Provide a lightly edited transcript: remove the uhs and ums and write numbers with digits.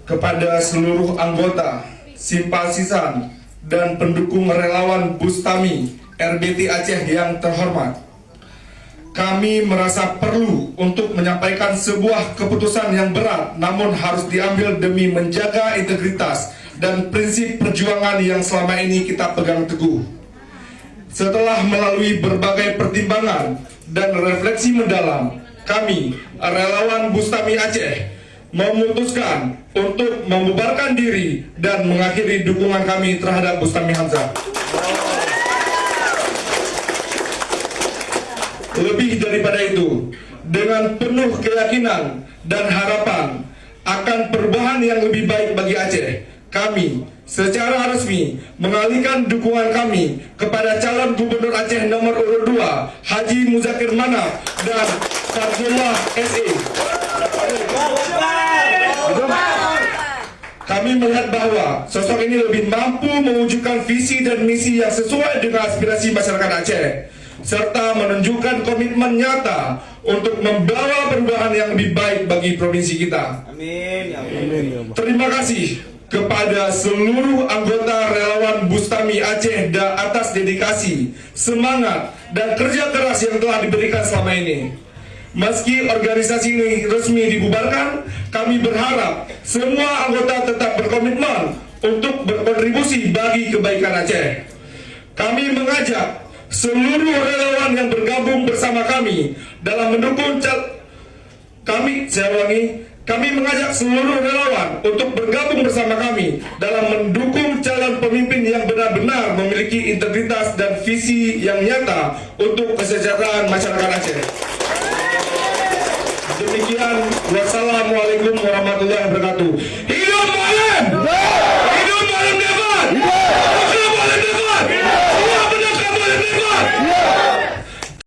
Kepada seluruh anggota, simpatisan, dan pendukung relawan Bustami RBT Aceh yang terhormat, kami merasa perlu untuk menyampaikan sebuah keputusan yang berat namun harus diambil demi menjaga integritas dan prinsip perjuangan yang selama ini kita pegang teguh. Setelah melalui berbagai pertimbangan dan refleksi mendalam, kami, relawan Bustami Aceh, memutuskan untuk membubarkan diri dan mengakhiri dukungan kami terhadap Bustami Hamzah. Lebih daripada itu, dengan penuh keyakinan dan harapan akan perubahan yang lebih baik bagi Aceh, kami secara resmi mengalihkan dukungan kami kepada calon gubernur Aceh nomor urut 2, Haji Muzakir Manaf dan Sarjullah SE. Kami melihat bahwa sosok ini lebih mampu mewujudkan visi dan misi yang sesuai dengan aspirasi masyarakat Aceh, serta menunjukkan komitmen nyata untuk membawa perubahan yang lebih baik bagi provinsi kita. Amin. Amin. Terima kasih kepada seluruh anggota relawan Bustami Aceh atas dedikasi, semangat, dan kerja keras yang telah diberikan selama ini. Meski organisasi ini resmi dibubarkan, kami berharap semua anggota tetap berkomitmen untuk berkontribusi bagi kebaikan Aceh. Kami mengajak seluruh relawan yang bergabung bersama kami dalam mendukung kami mengajak seluruh relawan untuk bergabung bersama kami dalam mendukung calon pemimpin yang benar-benar memiliki integritas dan visi yang nyata untuk kesejahteraan masyarakat Aceh. Demikian, wassalamualaikum warahmatullahi wabarakatuh.